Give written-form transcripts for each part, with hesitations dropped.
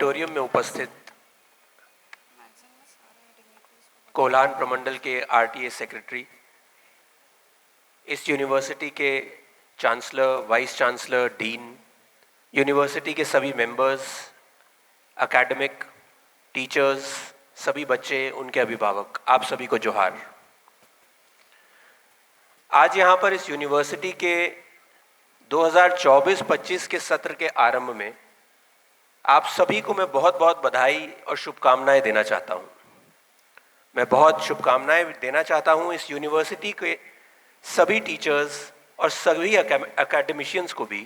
Auditorium में उपस्थित कोलान प्रमंडल के आरटीए सेक्रेटरी, इस यूनिवर्सिटी के chancellor, vice chancellor, dean, university के सभी मेंबर्स, एकेडमिक, टीचर्स, सभी बच्चे, उनके अभिभावक, आप सभी को जोहार। आज यहाँ पर इस यूनिवर्सिटी के 2024-25 के सत्र के आरंभ में आप सभी को मैं बहुत बहुत बधाई और शुभकामनाएं देना चाहता हूँ। मैं बहुत शुभकामनाएं देना चाहता हूँ इस यूनिवर्सिटी के सभी टीचर्स और सभी एकेडमिशियंस को भी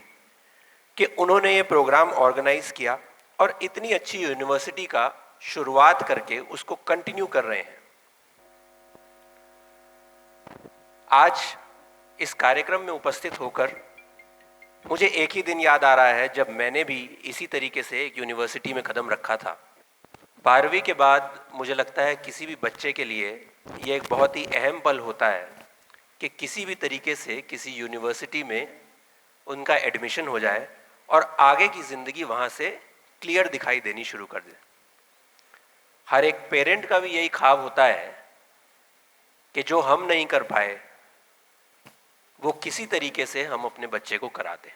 कि उन्होंने ये प्रोग्राम ऑर्गेनाइज किया और इतनी अच्छी यूनिवर्सिटी का शुरुआत करके उसको कंटिन्यू कर रहे हैं। आज इस कार्यक्रम में उपस्थित होकर मुझे एक ही दिन याद आ रहा है जब मैंने भी इसी तरीके से एक यूनिवर्सिटी में कदम रखा था। 12वीं के बाद मुझे लगता है किसी भी बच्चे के लिए ये एक बहुत ही अहम पल होता है कि किसी भी तरीके से किसी यूनिवर्सिटी में उनका एडमिशन हो जाए और आगे की ज़िंदगी वहाँ से क्लियर दिखाई देनी शुरू कर दे। हर एक पेरेंट का भी यही ख्वाब होता है कि जो हम नहीं कर पाए वो किसी तरीके से हम अपने बच्चे को करा दें।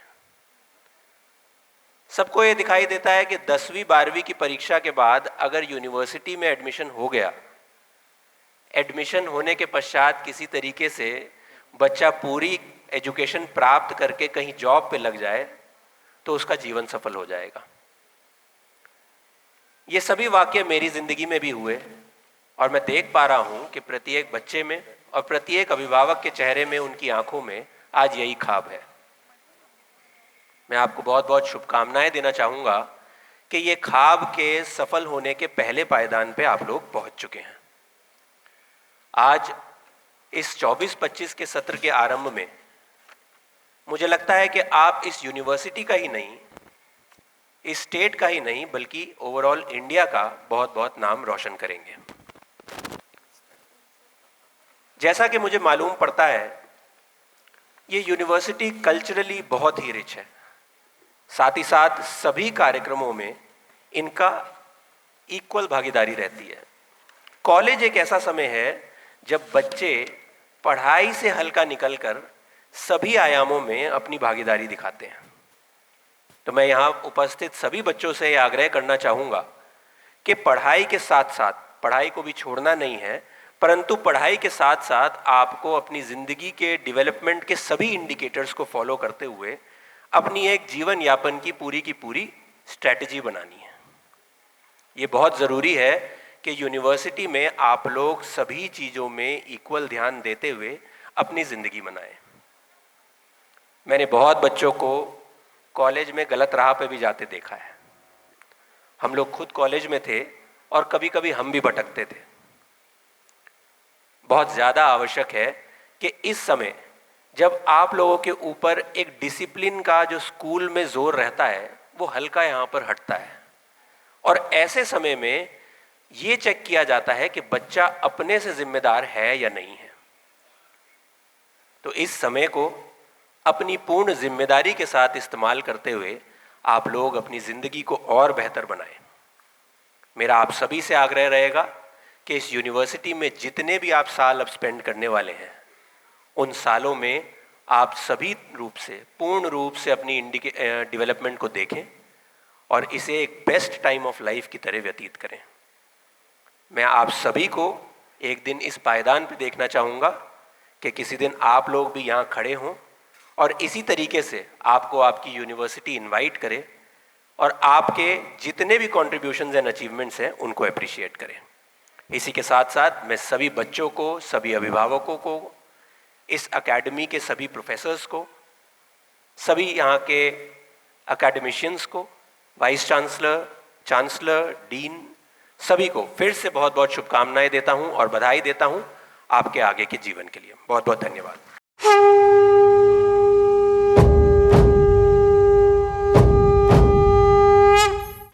सबको ये दिखाई देता है कि 10वीं 12वीं की परीक्षा के बाद अगर यूनिवर्सिटी में एडमिशन हो गया, एडमिशन होने के पश्चात किसी तरीके से बच्चा पूरी एजुकेशन प्राप्त करके कहीं जॉब पे लग जाए तो उसका जीवन सफल हो जाएगा। ये सभी वाक्य मेरी जिंदगी में भी हुए और मैं देख पा रहा हूं कि प्रत्येक बच्चे में और प्रत्येक अभिभावक के चेहरे में, उनकी आंखों में आज यही ख्वाब है। मैं आपको बहुत बहुत शुभकामनाएं देना चाहूँगा कि ये ख्वाब के सफल होने के पहले पायदान पे आप लोग पहुँच चुके हैं। आज इस 24-25 के सत्र के आरंभ में मुझे लगता है कि आप इस यूनिवर्सिटी का ही नहीं, इस स्टेट का ही नहीं, बल्कि ओवरऑल इंडिया का बहुत बहुत नाम रोशन करेंगे। जैसा कि मुझे मालूम पड़ता है ये यूनिवर्सिटी कल्चरली बहुत ही रिच है, साथ ही साथ सभी कार्यक्रमों में इनका इक्वल भागीदारी रहती है। कॉलेज एक ऐसा समय है जब बच्चे पढ़ाई से हल्का निकलकर सभी आयामों में अपनी भागीदारी दिखाते हैं। तो मैं यहाँ उपस्थित सभी बच्चों से यह आग्रह करना चाहूँगा कि पढ़ाई के साथ साथ, पढ़ाई को भी छोड़ना नहीं है, परंतु पढ़ाई के साथ साथ आपको अपनी ज़िंदगी के डेवलपमेंट के सभी इंडिकेटर्स को फॉलो करते हुए अपनी एक जीवन यापन की पूरी स्ट्रैटेजी बनानी है। ये बहुत ज़रूरी है कि यूनिवर्सिटी में आप लोग सभी चीज़ों में इक्वल ध्यान देते हुए अपनी ज़िंदगी बनाएं। मैंने बहुत बच्चों को कॉलेज में गलत राह पे भी जाते देखा है। हम लोग खुद कॉलेज में थे और कभी कभी हम भी भटकते थे। बहुत ज़्यादा आवश्यक है कि इस समय जब आप लोगों के ऊपर एक डिसिप्लिन का जो स्कूल में जोर रहता है वो हल्का यहाँ पर हटता है और ऐसे समय में ये चेक किया जाता है कि बच्चा अपने से जिम्मेदार है या नहीं है। तो इस समय को अपनी पूर्ण जिम्मेदारी के साथ इस्तेमाल करते हुए आप लोग अपनी ज़िंदगी को और बेहतर बनाएं। मेरा आप सभी से आग्रह रहेगा कि इस यूनिवर्सिटी में जितने भी आप साल अब स्पेंड करने वाले हैं, उन सालों में आप सभी रूप से, पूर्ण रूप से अपनी डेवलपमेंट को देखें और इसे एक बेस्ट टाइम ऑफ लाइफ की तरह व्यतीत करें। मैं आप सभी को एक दिन इस पायदान पे देखना चाहूँगा कि किसी दिन आप लोग भी यहाँ खड़े हों और इसी तरीके से आपको आपकी यूनिवर्सिटी इनवाइट करे और आपके जितने भी कॉन्ट्रीब्यूशंस एंड अचीवमेंट्स हैं उनको अप्रिशिएट करें। इसी के साथ साथ मैं सभी बच्चों को, सभी अभिभावकों को, इस एकेडमी के सभी प्रोफेसर्स को, सभी यहाँ के एकेडमिशियंस को, वाइस चांसलर, चांसलर, डीन, सभी को फिर से बहुत बहुत शुभकामनाएं देता हूँ और बधाई देता हूँ आपके आगे के जीवन के लिए। बहुत बहुत धन्यवाद।